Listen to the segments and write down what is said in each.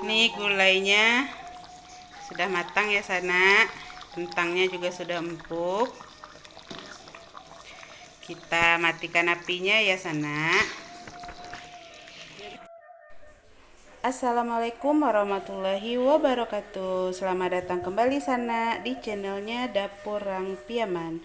Nih gulainya sudah matang ya Sana. Kentangnya juga sudah empuk. Kita matikan apinya ya Sana. Assalamualaikum warahmatullahi wabarakatuh. Selamat datang kembali Sana di channelnya Dapur Rang Piaman.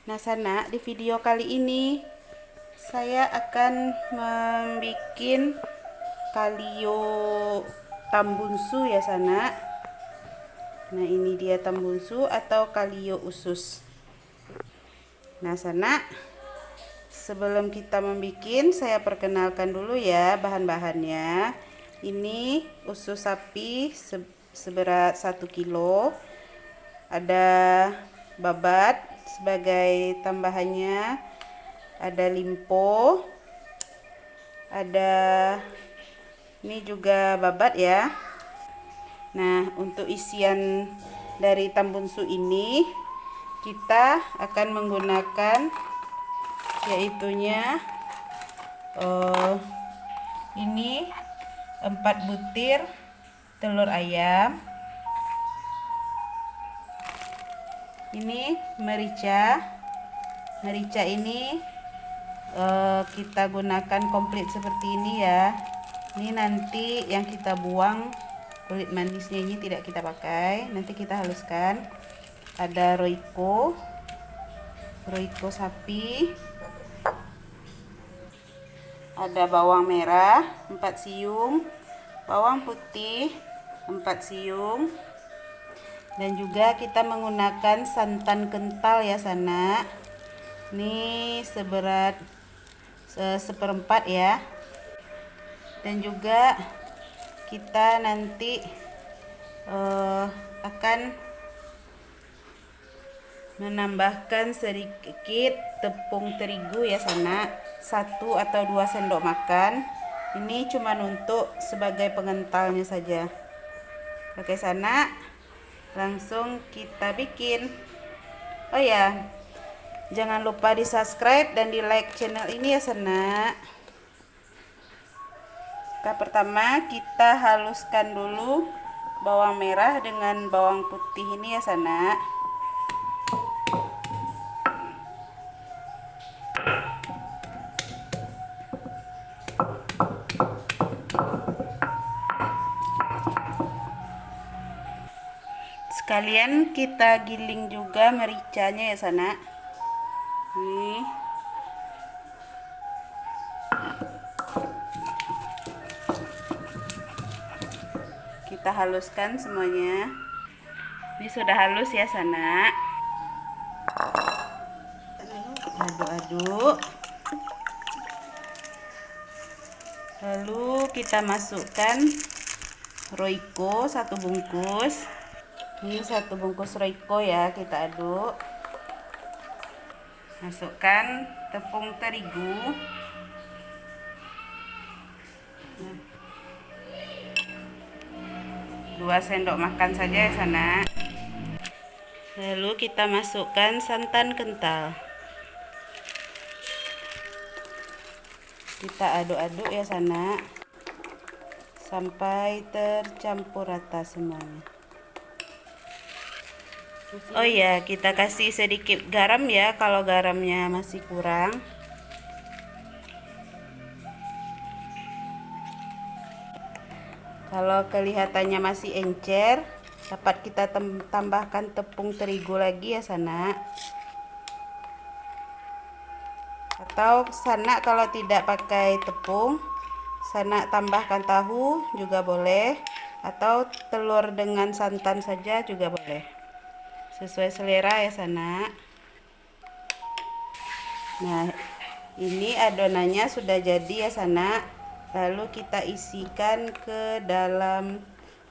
Nah Sana, di video kali ini saya akan membuat kalio tambunsu ya Sana. Nah ini dia tambunsu atau kalio usus. Nah Sana, sebelum kita membuat, saya perkenalkan dulu ya bahan-bahannya. Ini usus sapi seberat 1 kilo. Ada babat sebagai tambahannya. Ada limpo. Ada ini juga babat ya. Nah, untuk isian dari tambunsu ini kita akan menggunakan yaitunya ini 4 butir telur ayam, ini merica ini kita gunakan komplit seperti ini ya. Ini nanti yang kita buang kulit manisnya, ini tidak kita pakai, nanti kita haluskan. Ada roiko sapi, ada bawang merah 4 siung, bawang putih 4 siung, dan juga kita menggunakan santan kental ya Sana. Ini seberat seperempat ya. Dan juga kita nanti akan menambahkan sedikit tepung terigu ya Sana, 1 atau 2 sendok makan. Ini cuma untuk sebagai pengentalnya saja. Oke Sana, langsung kita bikin. Oh ya, jangan lupa di subscribe dan di like channel ini ya Sana. Pertama kita haluskan dulu bawang merah dengan bawang putih ini ya Sana. Sekalian kita giling juga mericanya ya Sana. Nih. Kita haluskan semuanya. Ini sudah halus ya Sana. Aduk-aduk. Lalu kita masukkan roiko 1 bungkus. Ini 1 bungkus roiko ya, kita aduk. Masukkan tepung terigu. 2 sendok makan saja ya Sana. Lalu kita masukkan santan kental. Kita aduk-aduk ya Sana sampai tercampur rata semuanya. Oh ya, kita kasih sedikit garam ya kalau garamnya masih kurang. Kalau kelihatannya masih encer, dapat kita tambahkan tepung terigu lagi ya Sana. Atau Sana kalau tidak pakai tepung, Sana tambahkan tahu juga boleh, atau telur dengan santan saja juga boleh. Sesuai selera ya Sana. Nah, ini adonannya sudah jadi ya Sana. Lalu kita isikan ke dalam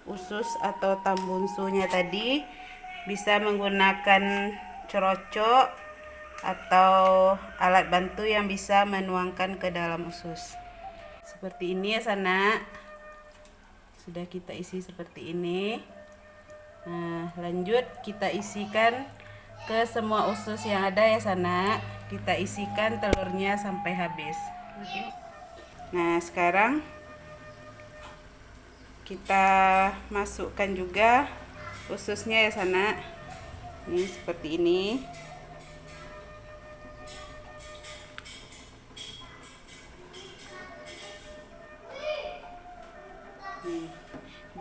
usus atau tambunsunya tadi. Bisa menggunakan cerocok atau alat bantu yang bisa menuangkan ke dalam usus. Seperti ini ya Sana. Sudah kita isi seperti ini. Nah, lanjut kita isikan ke semua usus yang ada ya Sana. Kita isikan telurnya sampai habis. Nah, sekarang Kita masukkan juga ususnya ya Sana. Ini seperti ini.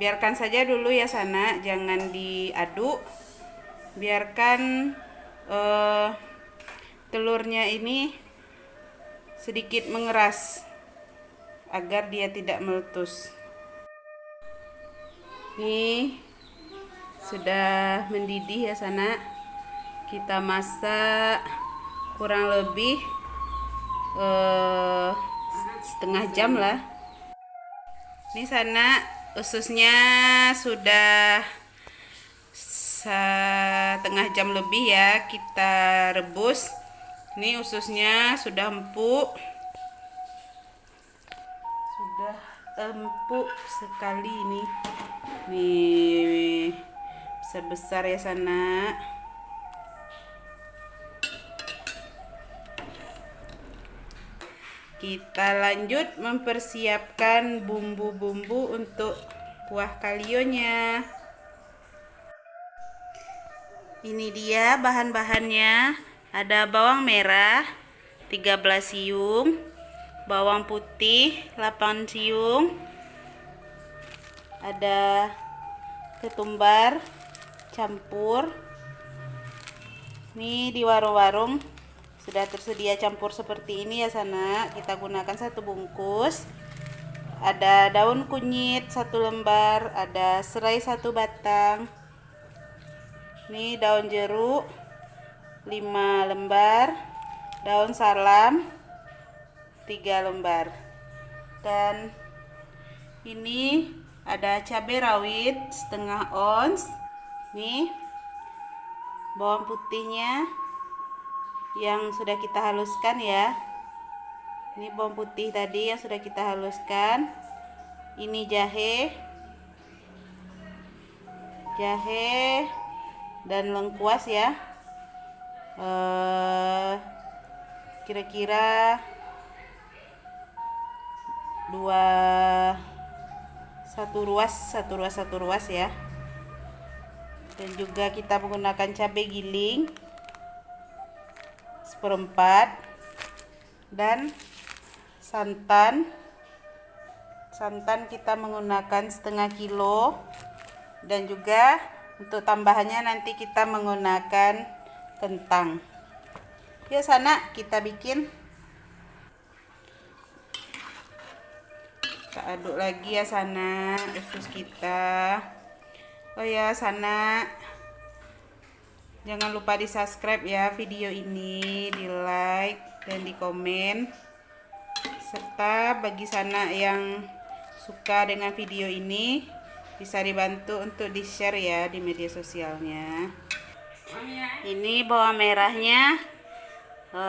Biarkan saja dulu ya Sana, jangan diaduk. Biarkan telurnya ini sedikit mengeras agar dia tidak meletus. Ini sudah mendidih ya Sana. Kita masak kurang lebih setengah jam lah. Ini Sana, ususnya sudah setengah jam lebih ya kita rebus. Ini ususnya sudah empuk, sekali ini. Nih besar-besar ya Sana. Kita lanjut mempersiapkan bumbu-bumbu untuk kuah kalionya. Ini dia bahan-bahannya. Ada bawang merah 13 siung, bawang putih 8 siung, ada ketumbar campur. Ini di warung-warung sudah tersedia campur seperti ini ya Sana. Kita gunakan 1 bungkus. Ada daun kunyit 1 lembar, ada serai 1 batang. Ini daun jeruk 5 lembar, daun salam 3 lembar. Dan ini ada cabai rawit setengah ons. Nih bawang putihnya yang sudah kita haluskan ya. Ini bawang putih tadi yang sudah kita haluskan. Ini jahe dan lengkuas ya. Kira-kira satu ruas ya. Dan juga kita menggunakan cabai giling 1/4 dan santan kita menggunakan setengah kilo. Dan juga untuk tambahannya nanti kita menggunakan kentang. Ya Sana, kita bikin. Kita aduk lagi ya Sana usus kita. Oh ya Sana, jangan lupa di subscribe ya video ini, di like dan di komen. Serta bagi Sana yang suka dengan video ini, bisa dibantu untuk di share ya di media sosialnya. Ini bawang merahnya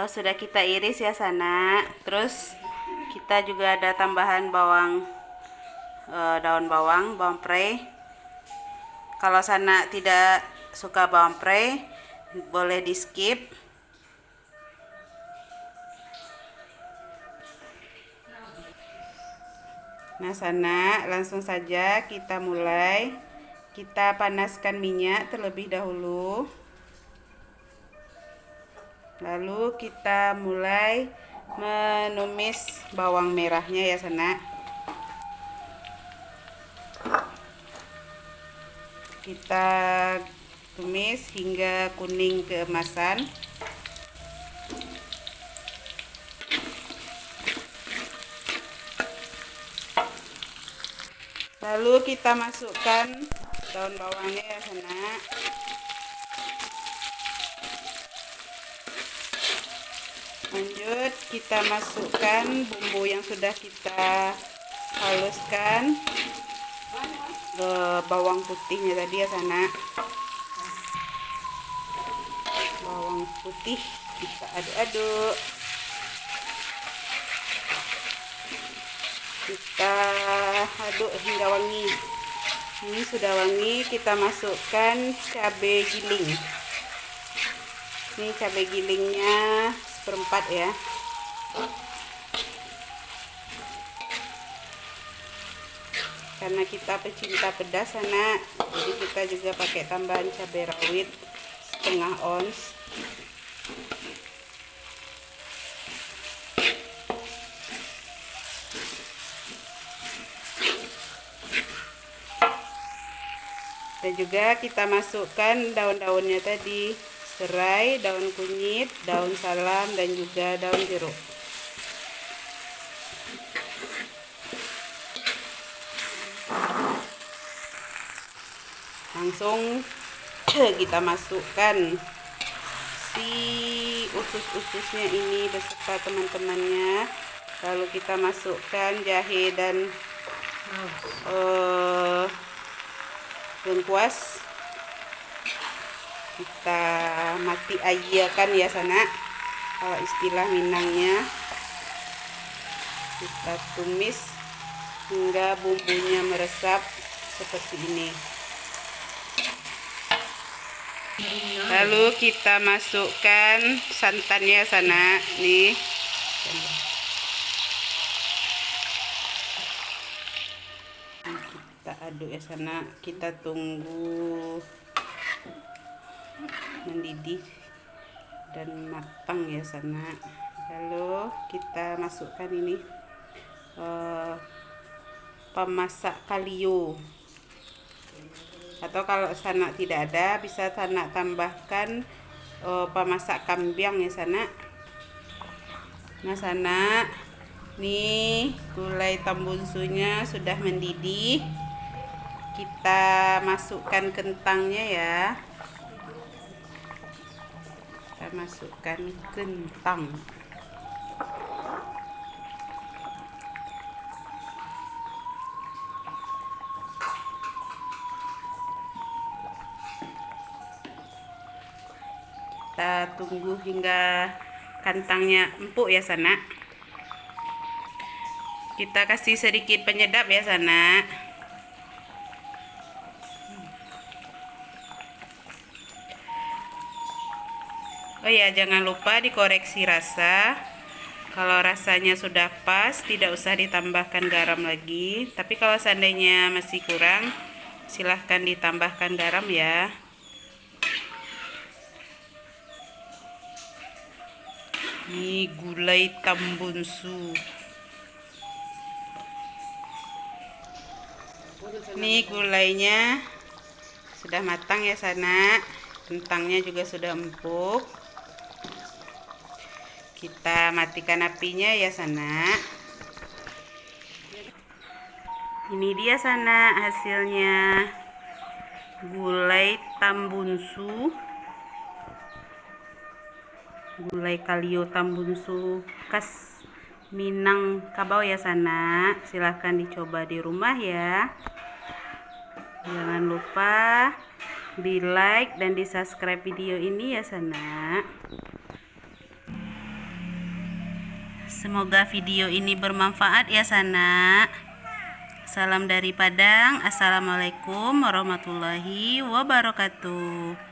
sudah kita iris ya Sana. Terus kita juga ada tambahan daun bawang prei. Kalau Sana tidak suka bawang prei, boleh di skip. Nah Sana, langsung saja kita mulai. Kita panaskan minyak terlebih dahulu. Lalu kita mulai menumis bawang merahnya ya Sana. Kita tumis hingga kuning keemasan. Lalu kita masukkan daun bawangnya ya Sana. Lanjut kita masukkan bumbu yang sudah kita haluskan, bawang putihnya tadi ya Sana. Bawang putih kita aduk-aduk. Kita aduk hingga wangi. Ini sudah wangi, kita masukkan cabai giling. Ini cabai gilingnya 1/4 ya. karena kita pecinta pedas anak, jadi kita juga pakai tambahan cabai rawit setengah ons. Dan juga kita masukkan daun-daunnya tadi, serai, daun kunyit, daun salam, dan juga daun jeruk. Langsung kita masukkan si usus-ususnya ini beserta teman-temannya. Lalu kita masukkan jahe dan lengkuas. Kita mati ayakan ya sana, kalau istilah Minangnya. Kita tumis hingga bumbunya meresap seperti ini. Lalu kita masukkan santannya sana nih. Kita aduk ya sana, kita tunggu mendidih dan matang ya sana. Lalu kita masukkan ini pemasak kalio, atau kalau sana tidak ada bisa sana tambahkan pemasak kambing ya sana. Nah sana nih gulai tambunsunya sudah mendidih. Kita masukkan kentangnya ya. Kita masukkan kentang. Kita tunggu hingga kentangnya empuk ya sana. Kita kasih sedikit penyedap ya sana. Oh ya, jangan lupa dikoreksi rasa. Kalau rasanya sudah pas, tidak usah ditambahkan garam lagi. Tapi kalau seandainya masih kurang, silahkan ditambahkan garam ya. Ini gulai tambunsu. Ini gulainya sudah matang ya sana. Kentangnya juga sudah empuk. Kita matikan apinya ya sana. Ini dia sana hasilnya, gulai tambunsu, gulai kalio tambunsu khas Minangkabau ya sana. Silahkan dicoba di rumah ya. Jangan lupa di like dan di subscribe video ini ya sana. Semoga video ini bermanfaat ya sana. Salam dari Padang. Assalamualaikum warahmatullahi wabarakatuh.